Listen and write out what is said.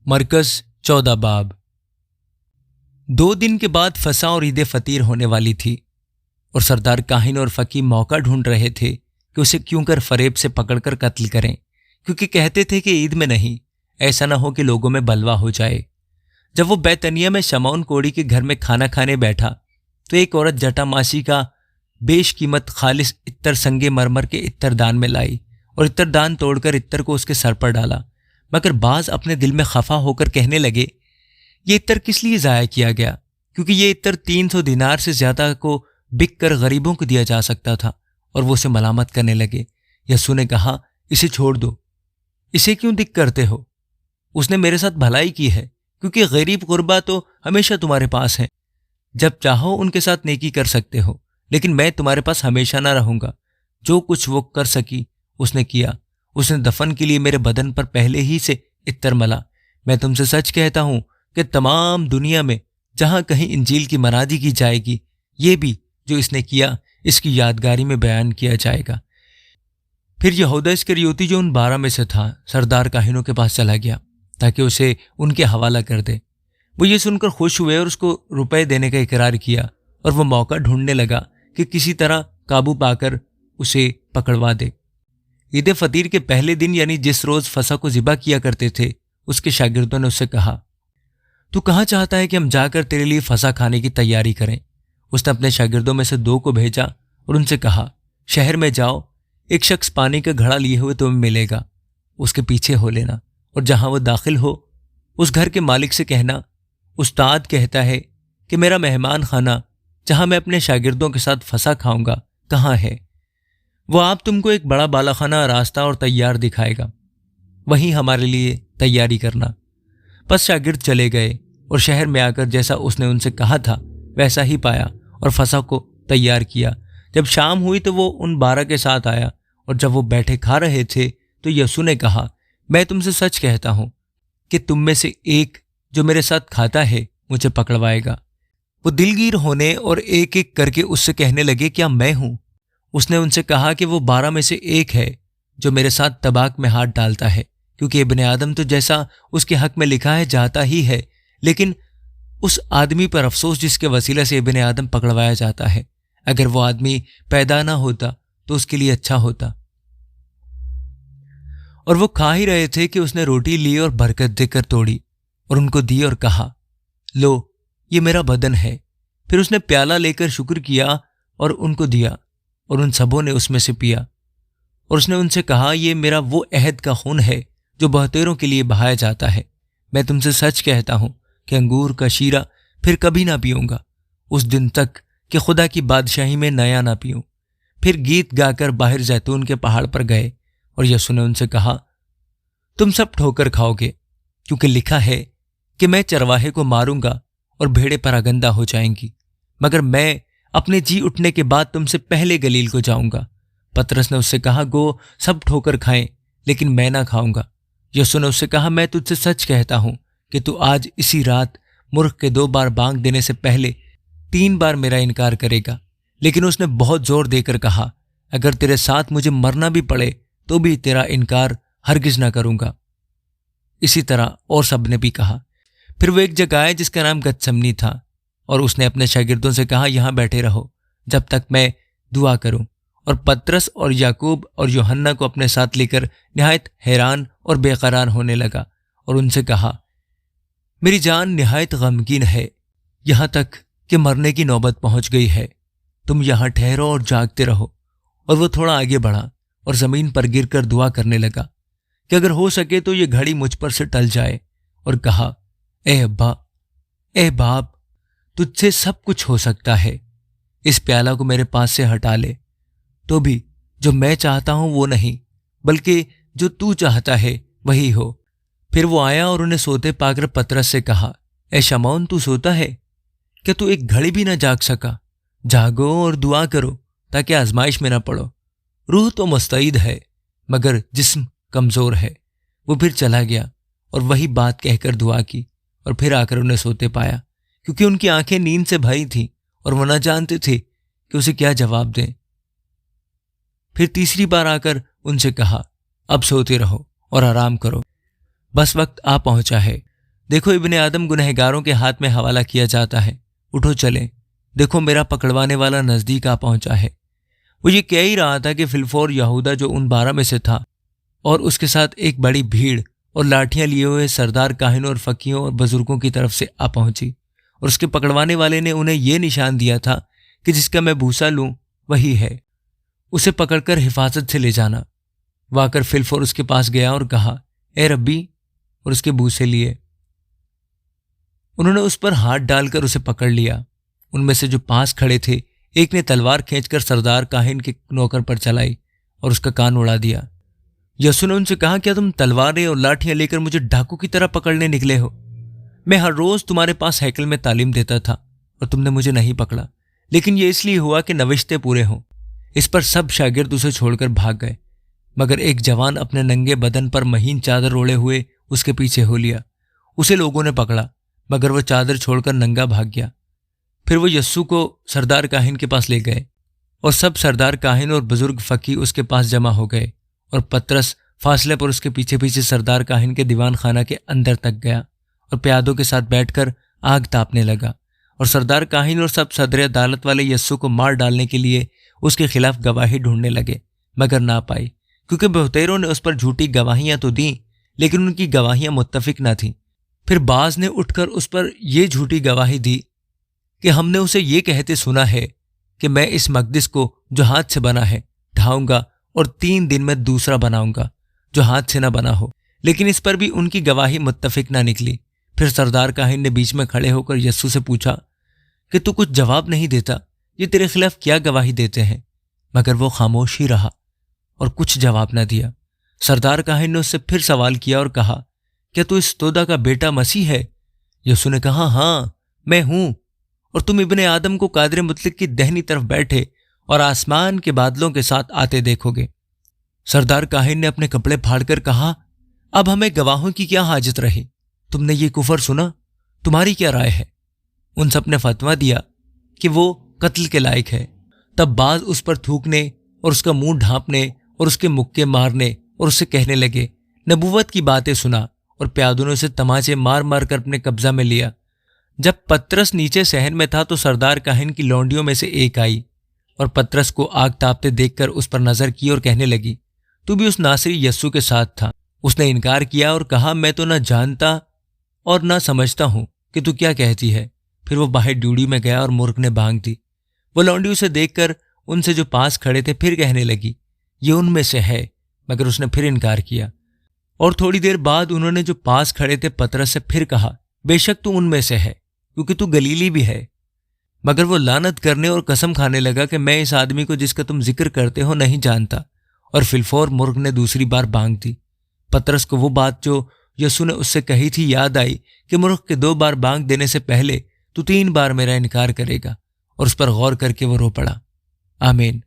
مرکز 14 باب۔ 2 دن کے بعد فسا اور عید فطیر ہونے والی تھی اور سردار کاہن اور فقی موقع ڈھونڈ رہے تھے کہ اسے کیوں کر فریب سے پکڑ کر قتل کریں، کیونکہ کہتے تھے کہ عید میں نہیں، ایسا نہ ہو کہ لوگوں میں بلوا ہو جائے۔ جب وہ بیتنیہ میں شمعون کوڑی کے گھر میں کھانا کھانے بیٹھا تو ایک عورت جٹا ماسی کا بیش قیمت خالص عطر سنگ مرمر کے عطر دان میں لائی اور عطر دان توڑ کر عطر کو اس کے سر پر ڈالا، مگر بعض اپنے دل میں خفا ہو کر کہنے لگے یہ عطر کس لیے ضائع کیا گیا، کیونکہ یہ عطر 300 دینار سے زیادہ کو بک کر غریبوں کو دیا جا سکتا تھا، اور وہ اسے ملامت کرنے لگے۔ یسوع نے کہا اسے چھوڑ دو، اسے کیوں دکھ کرتے ہو؟ اس نے میرے ساتھ بھلائی کی ہے، کیونکہ غریب غربا تو ہمیشہ تمہارے پاس ہیں، جب چاہو ان کے ساتھ نیکی کر سکتے ہو، لیکن میں تمہارے پاس ہمیشہ نہ رہوں گا۔ جو کچھ وہ کر سکی اس نے کیا، اس نے دفن کے لیے میرے بدن پر پہلے ہی سے عطر ملا۔ میں تم سے سچ کہتا ہوں کہ تمام دنیا میں جہاں کہیں انجیل کی منادی کی جائے گی، یہ بھی جو اس نے کیا اس کی یادگاری میں بیان کیا جائے گا۔ پھر یہودا اسکریوتی جو ان 12 میں سے تھا سردار کاہنوں کے پاس چلا گیا تاکہ اسے ان کے حوالہ کر دے۔ وہ یہ سن کر خوش ہوئے اور اس کو روپے دینے کا اقرار کیا، اور وہ موقع ڈھونڈنے لگا کہ کسی طرح قابو پا کر اسے پکڑوا دے۔ عید فطیر کے پہلے دن یعنی جس روز فسح کو ذبح کیا کرتے تھے، اس کے شاگردوں نے اس سے کہا تو کہاں چاہتا ہے کہ ہم جا کر تیرے لیے فسح کھانے کی تیاری کریں؟ اس نے اپنے شاگردوں میں سے 2 کو بھیجا اور ان سے کہا شہر میں جاؤ، ایک شخص پانی کا گھڑا لیے ہوئے تمہیں ملے گا، اس کے پیچھے ہو لینا، اور جہاں وہ داخل ہو اس گھر کے مالک سے کہنا استاد کہتا ہے کہ میرا مہمان خانہ جہاں میں اپنے شاگردوں کے ساتھ فسح کھاؤں گا کہاں ہے؟ وہ آپ تم کو ایک بڑا بالاخانہ راستہ اور تیار دکھائے گا، وہیں ہمارے لیے تیاری کرنا۔ پس شاگرد چلے گئے اور شہر میں آ کر جیسا اس نے ان سے کہا تھا ویسا ہی پایا اور فسح کو تیار کیا۔ جب شام ہوئی تو وہ ان 12 کے ساتھ آیا، اور جب وہ بیٹھے کھا رہے تھے تو یسوع نے کہا میں تم سے سچ کہتا ہوں کہ تم میں سے ایک جو میرے ساتھ کھاتا ہے مجھے پکڑوائے گا۔ وہ دلگیر ہونے اور ایک ایک کر کے اس سے کہنے لگے کیا میں ہوں؟ اس نے ان سے کہا کہ وہ 12 میں سے ایک ہے جو میرے ساتھ طباق میں ہاتھ ڈالتا ہے، کیونکہ ابن آدم تو جیسا اس کے حق میں لکھا ہے جاتا ہی ہے، لیکن اس آدمی پر افسوس جس کے وسیلہ سے ابن آدم پکڑوایا جاتا ہے۔ اگر وہ آدمی پیدا نہ ہوتا تو اس کے لیے اچھا ہوتا۔ اور وہ کھا ہی رہے تھے کہ اس نے روٹی لی اور برکت دے کر توڑی اور ان کو دی اور کہا لو یہ میرا بدن ہے۔ پھر اس نے پیالہ لے کر شکر کیا اور ان کو دیا، اور ان سبوں نے اس میں سے پیا، اور اس نے ان سے کہا یہ میرا وہ عہد کا خون ہے جو بہتےروں کے لیے بہایا جاتا ہے۔ میں تم سے سچ کہتا ہوں کہ انگور کا شیرہ پھر کبھی نہ پیوں گا اس دن تک کہ خدا کی بادشاہی میں نیا نہ پیوں۔ پھر گیت گا کر باہر زیتون کے پہاڑ پر گئے، اور یسوع نے ان سے کہا تم سب ٹھوکر کھاؤ گے، کیونکہ لکھا ہے کہ میں چرواہے کو ماروں گا اور بھیڑیں پراگندہ ہو جائیں گی، مگر میں اپنے جی اٹھنے کے بعد تم سے پہلے گلیل کو جاؤں گا۔ پترس نے اس سے کہا گو سب ٹھوکر کھائیں لیکن میں نہ کھاؤں گا۔ یسوع نے اس سے کہا میں تجھ سے سچ کہتا ہوں کہ تو آج اسی رات مرغ کے 2 بار بانگ دینے سے پہلے 3 بار میرا انکار کرے گا۔ لیکن اس نے بہت زور دے کر کہا اگر تیرے ساتھ مجھے مرنا بھی پڑے تو بھی تیرا انکار ہرگز نہ کروں گا۔ اسی طرح اور سب نے بھی کہا۔ پھر وہ ایک جگہ آئے جس کا نام گتسمنی تھا، اور اس نے اپنے شاگردوں سے کہا یہاں بیٹھے رہو جب تک میں دعا کروں، اور پترس اور یعقوب اور یوحنا کو اپنے ساتھ لے کر نہایت حیران اور بے قرار ہونے لگا، اور ان سے کہا میری جان نہایت غمگین ہے یہاں تک کہ مرنے کی نوبت پہنچ گئی ہے، تم یہاں ٹھہرو اور جاگتے رہو۔ اور وہ تھوڑا آگے بڑھا اور زمین پر گر کر دعا کرنے لگا کہ اگر ہو سکے تو یہ گھڑی مجھ پر سے ٹل جائے، اور کہا اے ابا، اے باپ، تجھ سے سب کچھ ہو سکتا ہے، اس پیالہ کو میرے پاس سے ہٹا لے، تو بھی جو میں چاہتا ہوں وہ نہیں بلکہ جو تو چاہتا ہے وہی ہو۔ پھر وہ آیا اور انہیں سوتے پا کر پترس سے کہا اے شمعون تو سوتا ہے؟ کیا تو ایک گھڑی بھی نہ جاگ سکا؟ جاگو اور دعا کرو تاکہ آزمائش میں نہ پڑو۔ روح تو مستعد ہے مگر جسم کمزور ہے۔ وہ پھر چلا گیا اور وہی بات کہہ کر دعا کی، اور پھر آ کر انہیں سوتے پایا، کیونکہ ان کی آنکھیں نیند سے بھری تھیں اور وہ نہ جانتے تھے کہ اسے کیا جواب دیں۔ پھر تیسری بار آ کر ان سے کہا اب سوتے رہو اور آرام کرو، بس وقت آ پہنچا ہے دیکھو ابن آدم گنہگاروں کے ہاتھ میں حوالہ کیا جاتا ہے، اٹھو چلیں، دیکھو میرا پکڑوانے والا نزدیک آ پہنچا ہے۔ وہ یہ کہہ ہی رہا تھا کہ فلفور یہودا جو ان 12 میں سے تھا اور اس کے ساتھ ایک بڑی بھیڑ اور لاٹھیاں لیے ہوئے سردار کاہنوں اور فقیہوں اور بزرگوں کی طرف سے آ پہنچی، اور اس کے پکڑوانے والے نے انہیں یہ نشان دیا تھا کہ جس کا میں بوسہ لوں وہی ہے، اسے پکڑ کر حفاظت سے لے جانا۔ وہ آ کر فلفور اس کے پاس گیا اور کہا، اے ربی، اور اس کے بوسے لیے۔ انہوں نے اس پر ہاتھ ڈال کر اسے پکڑ لیا۔ ان میں سے جو 5 کھڑے تھے، ایک نے تلوار کھینچ کر سردار کاہن کے نوکر پر چلائی اور اس کا کان اڑا دیا۔ یسوع نے ان سے کہا، کیا تم تلواریں اور لاٹھیاں لے کر مجھے ڈاکو کی طرح پکڑنے نکلے ہو؟ میں ہر روز تمہارے پاس ہیکل میں تعلیم دیتا تھا اور تم نے مجھے نہیں پکڑا، لیکن یہ اس لیے ہوا کہ نوشتے پورے ہوں۔ اس پر سب شاگرد اسے چھوڑ کر بھاگ گئے، مگر ایک جوان اپنے ننگے بدن پر مہین چادر اوڑھے ہوئے اس کے پیچھے ہو لیا۔ اسے لوگوں نے پکڑا، مگر وہ چادر چھوڑ کر ننگا بھاگ گیا۔ پھر وہ یسوع کو سردار کاہن کے پاس لے گئے، اور سب سردار کاہن اور بزرگ فقی اس کے پاس جمع ہو گئے، اور پترس فاصلے پر اس کے پیچھے پیچھے سردار کاہن کے دیوان خانہ کے اندر تک گیا اور پیادوں کے ساتھ بیٹھ کر آگ تاپنے لگا۔ اور سردار کاہن اور سب صدر عدالت والے یسوع کو مار ڈالنے کے لیے اس کے خلاف گواہی ڈھونڈنے لگے، مگر نہ پائی، کیونکہ بہتیروں نے اس پر جھوٹی گواہیاں تو دیں، لیکن ان کی گواہیاں متفق نہ تھیں۔ پھر بعض نے اٹھ کر اس پر یہ جھوٹی گواہی دی کہ ہم نے اسے یہ کہتے سنا ہے کہ میں اس مقدس کو جو ہاتھ سے بنا ہے ڈھاؤں گا اور 3 دن میں دوسرا بناؤں گا جو ہاتھ سے نہ بنا ہو، لیکن اس پر بھی ان کی گواہی متفق نہ نکلی۔ پھر سردار کاہن نے بیچ میں کھڑے ہو کر یسوع سے پوچھا کہ تو کچھ جواب نہیں دیتا، یہ تیرے خلاف کیا گواہی دیتے ہیں؟ مگر وہ خاموش ہی رہا اور کچھ جواب نہ دیا۔ سردار کاہن نے اس سے پھر سوال کیا اور کہا، کیا تو اس تودا کا بیٹا مسیح ہے؟ یسوع نے کہا، ہاں میں ہوں، اور تم ابن آدم کو قادر مطلق کی دہنی طرف بیٹھے اور آسمان کے بادلوں کے ساتھ آتے دیکھو گے۔ سردار کاہن نے اپنے کپڑے پھاڑ کر کہا، اب ہمیں گواہوں کی کیا حاجت رہی؟ تم نے یہ کفر سنا، تمہاری کیا رائے ہے؟ ان سب نے فتویٰ دیا کہ وہ قتل کے لائق ہے۔ تب بعض اس پر تھوکنے اور اس کا منہ ڈھانپنے اور اس کے مکے مارنے اور اس سے کہنے لگے، نبوت کی باتیں سنا، اور پیادوں نے اسے تماچے مار مار کر اپنے قبضہ میں لیا۔ جب پترس نیچے صحن میں تھا تو سردار کاہن کی لونڈیوں میں سے ایک آئی اور پترس کو آگ تاپتے دیکھ کر اس پر نظر کی اور کہنے لگی، تو بھی اس ناصری یسوع کے ساتھ تھا۔ اس نے انکار کیا اور کہا، میں تو نہ جانتا اور نہ سمجھتا ہوں کہ تو کیا کہتی ہے۔ پھر وہ باہر ڈیوڑی میں گیا اور مرغ نے بانگ دی۔ وہ لونڈی اسے دیکھ کر ان سے جو پاس کھڑے تھے پھر کہنے لگی، یہ ان میں سے ہے، مگر اس نے پھر انکار کیا۔ اور تھوڑی دیر بعد انہوں نے جو پاس کھڑے تھے پترس سے پھر کہا، بے شک تو ان میں سے ہے، کیونکہ تو گلیلی بھی ہے۔ مگر وہ لعنت کرنے اور قسم کھانے لگا کہ میں اس آدمی کو جس کا تم ذکر کرتے ہو نہیں جانتا۔ اور فلفور مرغ نے دوسری بار بانگ دی۔ پترس کو وہ بات جو یسوع نے اس سے کہی تھی یاد آئی کہ مرغ کے 2 بار بانگ دینے سے پہلے تو 3 بار میرا انکار کرے گا، اور اس پر غور کر کے وہ رو پڑا۔ آمین۔